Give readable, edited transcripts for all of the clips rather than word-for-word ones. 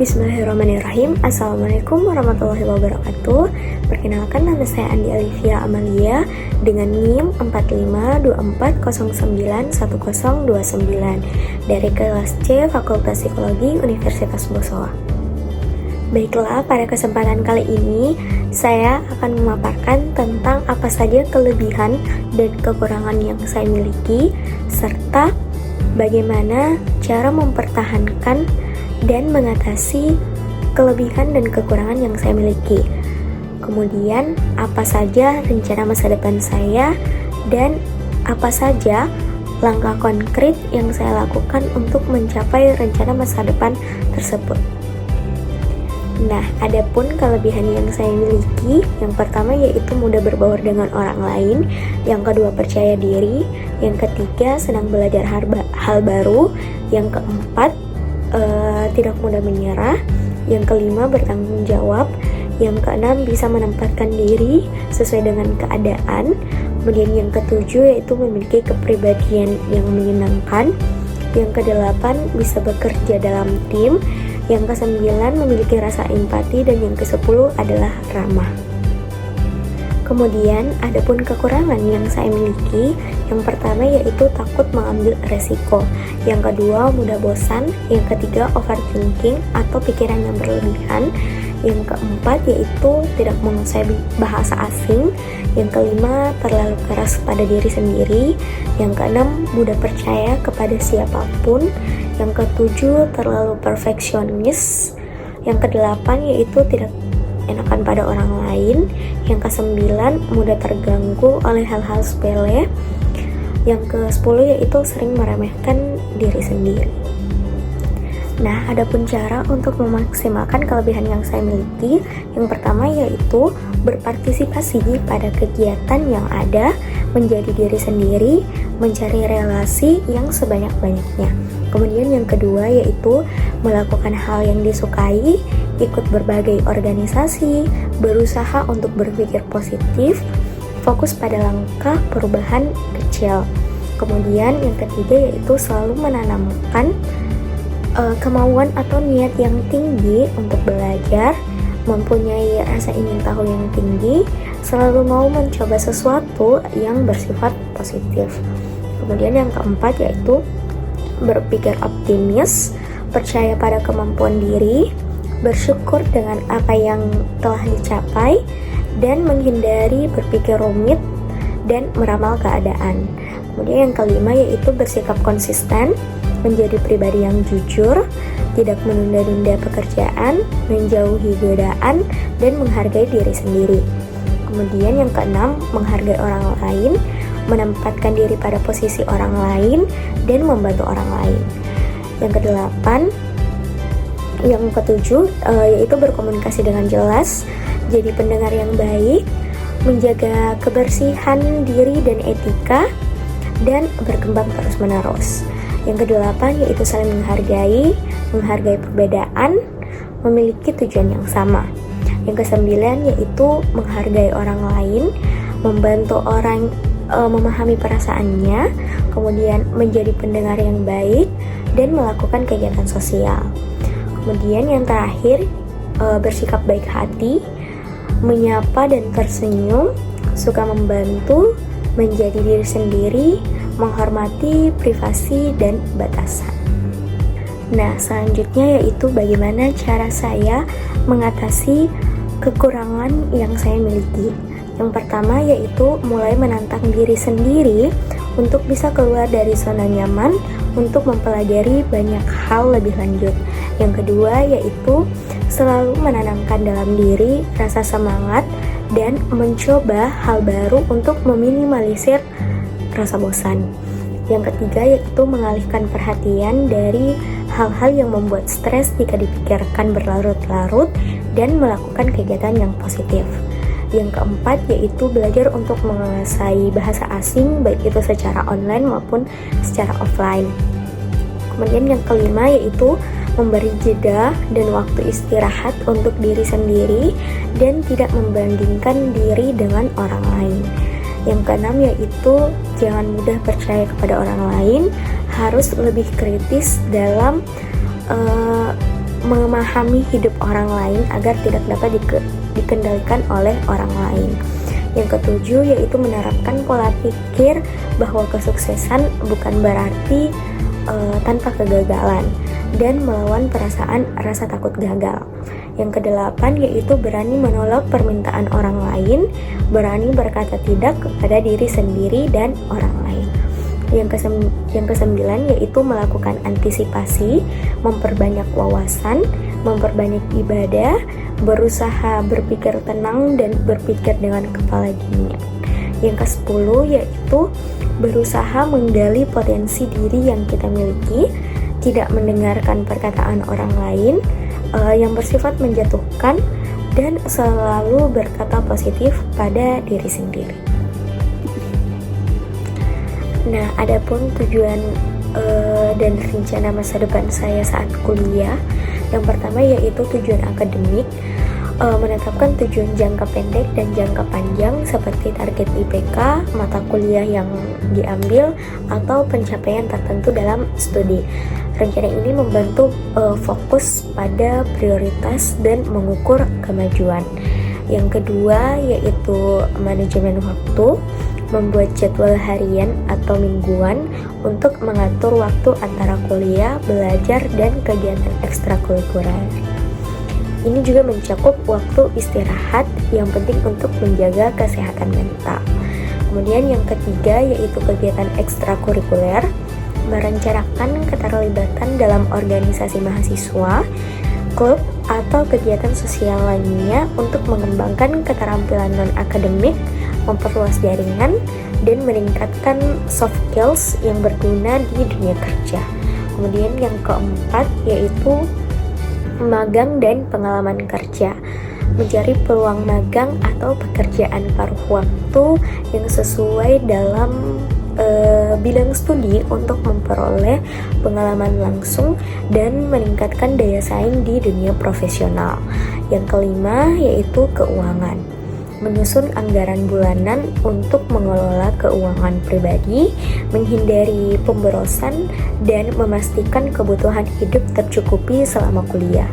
Bismillahirrahmanirrahim. Assalamualaikum warahmatullahi wabarakatuh. Perkenalkan, nama saya Andi Alivia Amalia dengan NIM 4524091029 dari kelas C Fakultas Psikologi Universitas Bosowa. Baiklah, pada kesempatan kali ini saya akan memaparkan tentang apa saja kelebihan dan kekurangan yang saya miliki, serta bagaimana cara mempertahankan dan mengatasi kelebihan dan kekurangan yang saya miliki. Kemudian, apa saja rencana masa depan saya dan apa saja langkah konkret yang saya lakukan untuk mencapai rencana masa depan tersebut. Nah, adapun kelebihan yang saya miliki, yang pertama yaitu mudah berbaur dengan orang lain, yang kedua percaya diri, yang ketiga senang belajar hal baru, yang keempat tidak mudah menyerah, yang kelima bertanggung jawab, yang keenam bisa menempatkan diri sesuai dengan keadaan, kemudian yang ketujuh yaitu memiliki kepribadian yang menyenangkan, yang kedelapan bisa bekerja dalam tim, yang kesembilan memiliki rasa empati, dan yang kesepuluh adalah ramah. Kemudian, adapun kekurangan yang saya miliki, yang pertama yaitu takut mengambil resiko, yang kedua mudah bosan, yang ketiga overthinking atau pikiran yang berlebihan, yang keempat yaitu tidak menguasai bahasa asing, yang kelima terlalu keras pada diri sendiri, yang keenam mudah percaya kepada siapapun, yang ketujuh terlalu perfeksionis, yang kedelapan yaitu tidak enakan pada orang lain, yang kesembilan mudah terganggu oleh hal-hal sepele, yang ke-10 yaitu sering meremehkan diri sendiri. Nah, adapun cara untuk memaksimalkan kelebihan yang saya miliki, yang pertama yaitu berpartisipasi pada kegiatan yang ada, menjadi diri sendiri, mencari relasi yang sebanyak-banyaknya. Kemudian yang kedua yaitu melakukan hal yang disukai, ikut berbagai organisasi, berusaha untuk berpikir positif, fokus pada langkah perubahan kecil. Kemudian yang ketiga yaitu selalu menanamkan kemauan atau niat yang tinggi untuk belajar, mempunyai rasa ingin tahu yang tinggi, selalu mau mencoba sesuatu yang bersifat positif. Kemudian yang keempat yaitu berpikir optimis, percaya pada kemampuan diri, bersyukur dengan apa yang telah dicapai, dan menghindari berpikir rumit dan meramal keadaan. Kemudian yang kelima yaitu bersikap konsisten, menjadi pribadi yang jujur, tidak menunda-nunda pekerjaan, menjauhi godaan, dan menghargai diri sendiri. Kemudian yang keenam, menghargai orang lain, menempatkan diri pada posisi orang lain, dan membantu orang lain. Yang kedelapan, yang ketujuh yaitu berkomunikasi dengan jelas, jadi pendengar yang baik, menjaga kebersihan diri dan etika, dan berkembang terus-menerus. Yang kedelapan yaitu saling menghargai perbedaan, memiliki tujuan yang sama. Yang kesembilan yaitu menghargai orang lain, membantu orang memahami perasaannya, kemudian menjadi pendengar yang baik, dan melakukan kegiatan sosial. Kemudian yang terakhir, bersikap baik hati, menyapa dan tersenyum, suka membantu, menjadi diri sendiri, menghormati privasi dan batasan. Nah, selanjutnya yaitu bagaimana cara saya mengatasi kekurangan yang saya miliki. Yang pertama yaitu mulai menantang diri sendiri untuk bisa keluar dari zona nyaman untuk mempelajari banyak hal lebih lanjut. Yang kedua yaitu selalu menanamkan dalam diri rasa semangat dan mencoba hal baru untuk meminimalisir rasa bosan. Yang ketiga yaitu mengalihkan perhatian dari hal-hal yang membuat stres jika dipikirkan berlarut-larut dan melakukan kegiatan yang positif. Yang keempat yaitu belajar untuk menguasai bahasa asing, baik itu secara online maupun secara offline. Kemudian yang kelima yaitu memberi jeda dan waktu istirahat untuk diri sendiri dan tidak membandingkan diri dengan orang lain. Yang keenam yaitu jangan mudah percaya kepada orang lain, harus lebih kritis dalam memahami hidup orang lain agar tidak dapat dikendalikan oleh orang lain. Yang ketujuh yaitu menerapkan pola pikir bahwa kesuksesan bukan berarti tanpa kegagalan dan melawan perasaan rasa takut gagal. Yang kedelapan yaitu berani menolak permintaan orang lain, berani berkata tidak kepada diri sendiri dan orang lain. Yang kesembilan yaitu melakukan antisipasi, memperbanyak wawasan, memperbanyak ibadah, berusaha berpikir tenang dan berpikir dengan kepala dingin. Yang ke-10 yaitu berusaha menggali potensi diri yang kita miliki, tidak mendengarkan perkataan orang lain yang bersifat menjatuhkan, dan selalu berkata positif pada diri sendiri. Nah, adapun tujuan dan rencana masa depan saya saat kuliah, yang pertama yaitu tujuan akademik, menetapkan tujuan jangka pendek dan jangka panjang seperti target IPK, mata kuliah yang diambil, atau pencapaian tertentu dalam studi. Rencana ini membantu fokus pada prioritas dan mengukur kemajuan. Yang kedua yaitu manajemen waktu, membuat jadwal harian atau mingguan untuk mengatur waktu antara kuliah, belajar, dan kegiatan ekstrakurikuler. Ini juga mencakup waktu istirahat yang penting untuk menjaga kesehatan mental. Kemudian yang ketiga yaitu kegiatan ekstrakurikuler, merencanakan keterlibatan dalam organisasi mahasiswa, klub, atau kegiatan sosial lainnya untuk mengembangkan keterampilan non-akademik, memperluas jaringan, dan meningkatkan soft skills yang berguna di dunia kerja. Kemudian yang keempat yaitu magang dan pengalaman kerja, mencari peluang magang atau pekerjaan paruh waktu yang sesuai dalam bidang studi untuk memperoleh pengalaman langsung dan meningkatkan daya saing di dunia profesional. Yang kelima yaitu keuangan, menyusun anggaran bulanan untuk mengelola keuangan pribadi, menghindari pemborosan, dan memastikan kebutuhan hidup tercukupi selama kuliah.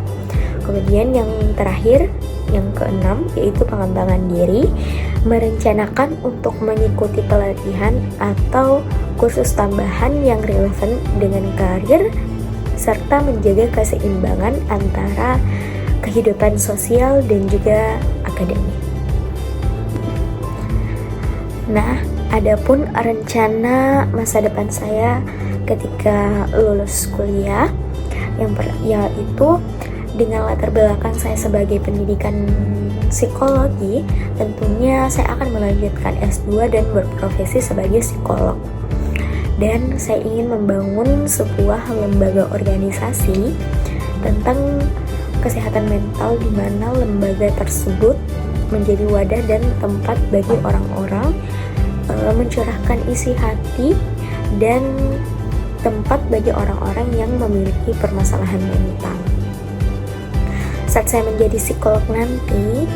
Kemudian yang terakhir, yang keenam, yaitu pengembangan diri, merencanakan untuk mengikuti pelatihan atau kursus tambahan yang relevan dengan karir, serta menjaga keseimbangan antara kehidupan sosial dan juga akademik. Nah, adapun rencana masa depan saya ketika lulus kuliah, yaitu dengan latar belakang saya sebagai pendidikan psikologi, tentunya saya akan melanjutkan S2 dan berprofesi sebagai psikolog. Dan saya ingin membangun sebuah lembaga organisasi tentang kesehatan mental, di mana lembaga tersebut menjadi wadah dan tempat bagi orang-orang mencurahkan isi hati, dan tempat bagi orang-orang yang memiliki permasalahan mental. Saat saya menjadi psikolog nanti,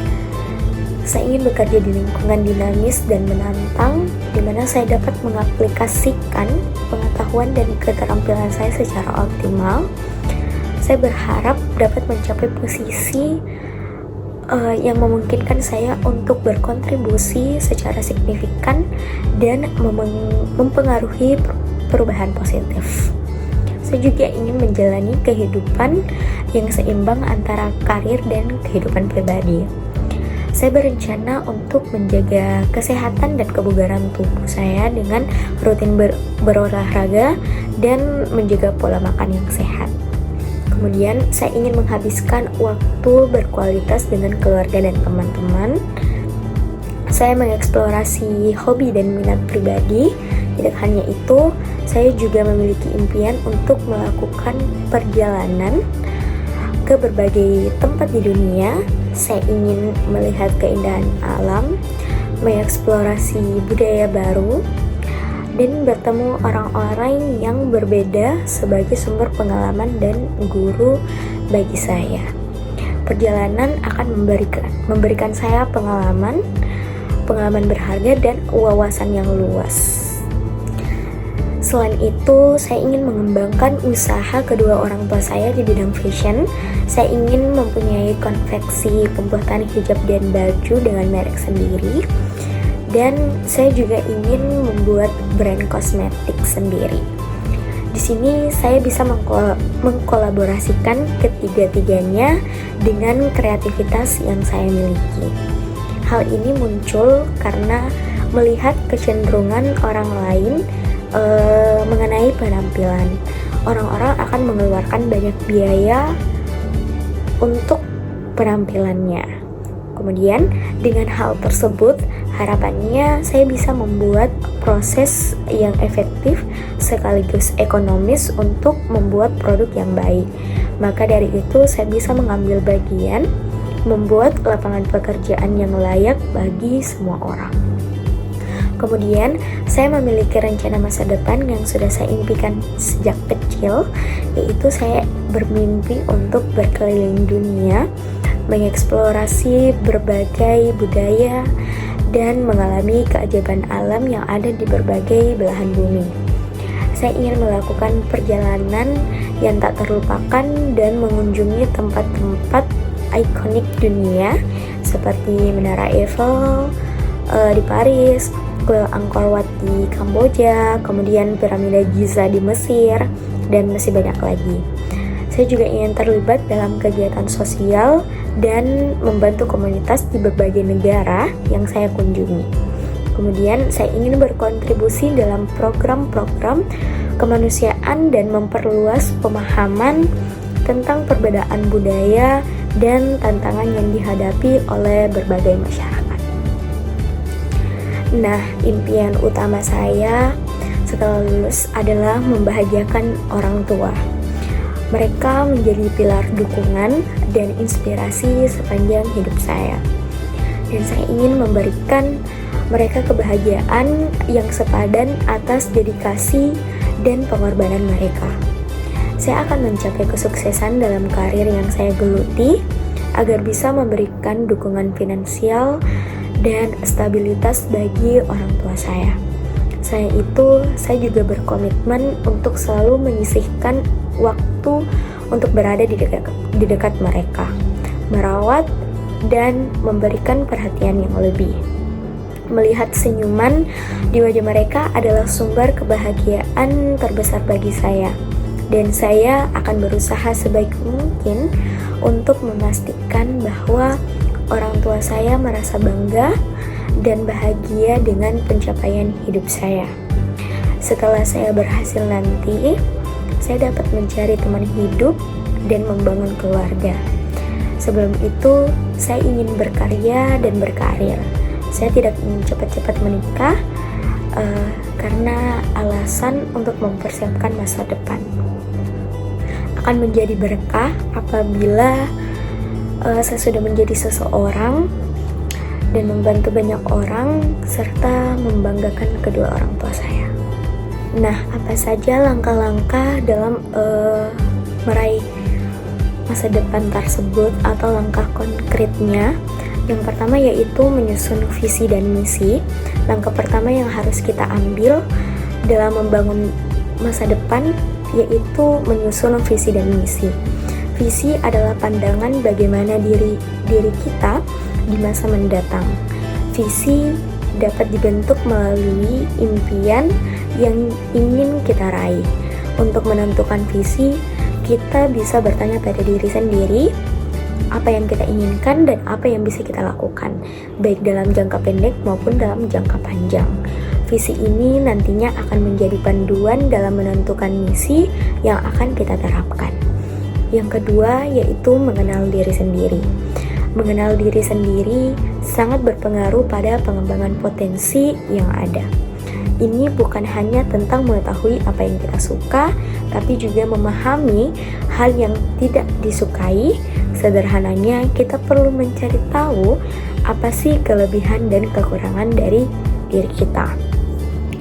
saya ingin bekerja di lingkungan dinamis dan menantang, di mana saya dapat mengaplikasikan pengetahuan dan keterampilan saya secara optimal. Saya berharap dapat mencapai posisi yang memungkinkan saya untuk berkontribusi secara signifikan dan mempengaruhi perubahan positif. Saya juga ingin menjalani kehidupan yang seimbang antara karir dan kehidupan pribadi. Saya berencana untuk menjaga kesehatan dan kebugaran tubuh saya dengan rutin berolahraga dan menjaga pola makan yang sehat. Kemudian saya ingin menghabiskan waktu berkualitas dengan keluarga dan teman-teman. Saya mengeksplorasi hobi dan minat pribadi. Tidak hanya itu, saya juga memiliki impian untuk melakukan perjalanan ke berbagai tempat di dunia. Saya ingin melihat keindahan alam, mengeksplorasi budaya baru, dan bertemu orang-orang yang berbeda sebagai sumber pengalaman dan guru bagi saya. Perjalanan akan memberikan saya pengalaman berharga dan wawasan yang luas. Selain itu, saya ingin mengembangkan usaha kedua orang tua saya di bidang fashion. Saya ingin mempunyai konveksi pembuatan hijab dan baju dengan merek sendiri. Dan saya juga ingin membuat brand kosmetik sendiri. Di sini saya bisa mengkolaborasikan ketiga-tiganya dengan kreativitas yang saya miliki. Hal ini muncul karena melihat kecenderungan orang lain mengenai penampilan. Orang-orang akan mengeluarkan banyak biaya untuk penampilannya. Kemudian dengan hal tersebut, harapannya saya bisa membuat proses yang efektif sekaligus ekonomis untuk membuat produk yang baik. Maka dari itu saya bisa mengambil bagian membuat lapangan pekerjaan yang layak bagi semua orang. Kemudian, saya memiliki rencana masa depan yang sudah saya impikan sejak kecil, yaitu saya bermimpi untuk berkeliling dunia, mengeksplorasi berbagai budaya, dan mengalami keajaiban alam yang ada di berbagai belahan bumi. Saya ingin melakukan perjalanan yang tak terlupakan dan mengunjungi tempat-tempat ikonik dunia seperti Menara Eiffel di Paris, Kuil Angkor Wat di Kamboja, kemudian piramida Giza di Mesir, dan masih banyak lagi. Saya juga ingin terlibat dalam kegiatan sosial dan membantu komunitas di berbagai negara yang saya kunjungi. Kemudian saya ingin berkontribusi dalam program-program kemanusiaan dan memperluas pemahaman tentang perbedaan budaya dan tantangan yang dihadapi oleh berbagai masyarakat. Nah, impian utama saya setelah lulus adalah membahagiakan orang tua. Mereka menjadi pilar dukungan dan inspirasi sepanjang hidup saya. Dan saya ingin memberikan mereka kebahagiaan yang sepadan atas dedikasi dan pengorbanan mereka. Saya akan mencapai kesuksesan dalam karir yang saya geluti agar bisa memberikan dukungan finansial dan stabilitas bagi orang tua saya. Selain itu, saya juga berkomitmen untuk selalu menyisihkan waktu untuk berada di dekat mereka, merawat dan memberikan perhatian yang lebih. Melihat senyuman di wajah mereka adalah sumber kebahagiaan terbesar bagi saya, dan saya akan berusaha sebaik mungkin untuk memastikan bahwa orang tua saya merasa bangga dan bahagia dengan pencapaian hidup saya. Setelah saya berhasil nanti, saya dapat mencari teman hidup dan membangun keluarga. Sebelum itu, saya ingin berkarya dan berkarir. Saya tidak ingin cepat-cepat menikah karena alasan untuk mempersiapkan masa depan. Akan menjadi berkah apabila saya sudah menjadi seseorang dan membantu banyak orang serta membanggakan kedua orang tua saya. Nah, apa saja langkah-langkah dalam meraih masa depan tersebut atau langkah konkretnya? Yang pertama yaitu menyusun visi dan misi. Langkah pertama yang harus kita ambil dalam membangun masa depan yaitu menyusun visi dan misi. Visi adalah pandangan bagaimana diri kita di masa mendatang. Visi dapat dibentuk melalui impian yang ingin kita raih. Untuk menentukan visi, kita bisa bertanya pada diri sendiri apa yang kita inginkan dan apa yang bisa kita lakukan, baik dalam jangka pendek maupun dalam jangka panjang. Visi ini nantinya akan menjadi panduan dalam menentukan misi yang akan kita terapkan. Yang kedua yaitu mengenal diri sendiri. Mengenal diri sendiri sangat berpengaruh pada pengembangan potensi yang ada. Ini bukan hanya tentang mengetahui apa yang kita suka, tapi juga memahami hal yang tidak disukai. Sederhananya, kita perlu mencari tahu apa sih kelebihan dan kekurangan dari diri kita.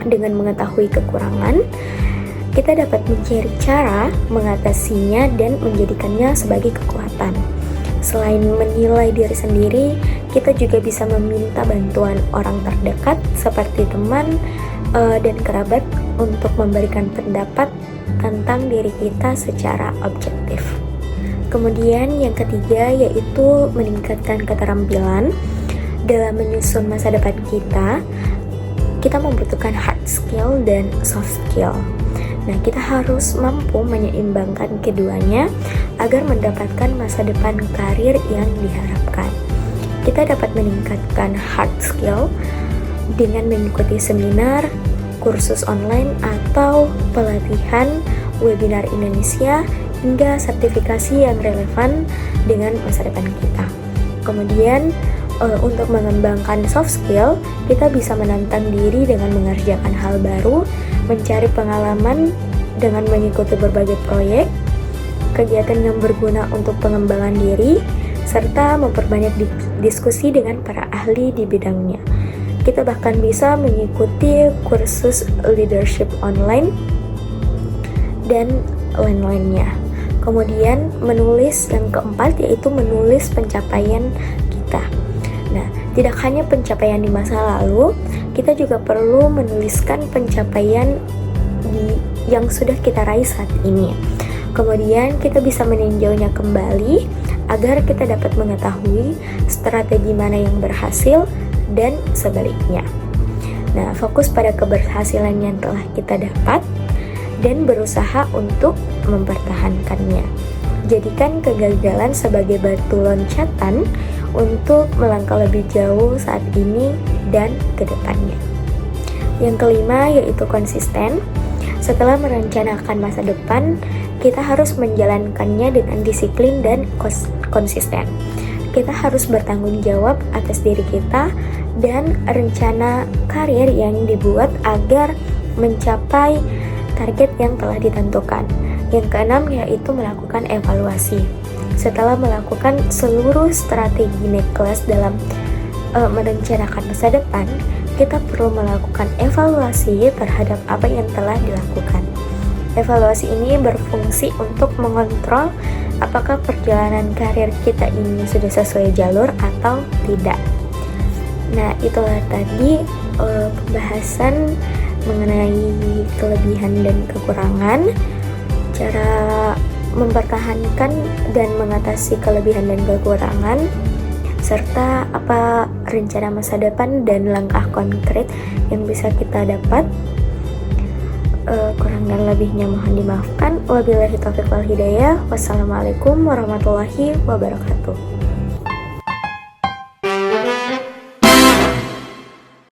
Dengan mengetahui kekurangan, kita dapat mencari cara mengatasinya dan menjadikannya sebagai kekuatan. Selain menilai diri sendiri, kita juga bisa meminta bantuan orang terdekat seperti teman dan kerabat untuk memberikan pendapat tentang diri kita secara objektif. Kemudian yang ketiga yaitu meningkatkan keterampilan. Dalam menyusun masa depan kita membutuhkan hard skill dan soft skill. Nah, kita harus mampu menyeimbangkan keduanya agar mendapatkan masa depan karir yang diharapkan. Kita dapat meningkatkan hard skill dengan mengikuti seminar, kursus online, atau pelatihan webinar Indonesia hingga sertifikasi yang relevan dengan masa depan kita. Kemudian, untuk mengembangkan soft skill, kita bisa menantang diri dengan mengerjakan hal baru, mencari pengalaman dengan mengikuti berbagai proyek, kegiatan yang berguna untuk pengembangan diri, serta memperbanyak diskusi dengan para ahli di bidangnya. Kita bahkan bisa mengikuti kursus leadership online dan lain-lainnya. Kemudian menulis yang keempat yaitu menulis pencapaian kita. Nah, tidak hanya pencapaian di masa lalu, kita juga perlu menuliskan pencapaian yang sudah kita raih saat ini. Kemudian kita bisa meninjaunya kembali agar kita dapat mengetahui strategi mana yang berhasil dan sebaliknya. Nah, fokus pada keberhasilan yang telah kita dapat dan berusaha untuk mempertahankannya. Jadikan kegagalan sebagai batu loncatan untuk melangkah lebih jauh saat ini dan ke depannya. Yang kelima yaitu konsisten. Setelah merencanakan masa depan, kita harus menjalankannya dengan disiplin dan konsisten. Kita harus bertanggung jawab atas diri kita dan rencana karir yang dibuat agar mencapai target yang telah ditentukan. Yang keenam yaitu melakukan evaluasi. Setelah melakukan seluruh strategi naik kelas dalam merencanakan masa depan, kita perlu melakukan evaluasi terhadap apa yang telah dilakukan. Evaluasi ini berfungsi untuk mengontrol apakah perjalanan karir kita ini sudah sesuai jalur atau tidak. Nah, itulah tadi pembahasan mengenai kelebihan dan kekurangan, cara mempertahankan dan mengatasi kelebihan dan kekurangan, serta apa rencana masa depan dan langkah konkret yang bisa kita dapat. Kurang dan lebihnya mohon dimaafkan. Wabillahi taufiq wal hidayah. Wassalamualaikum warahmatullahi wabarakatuh.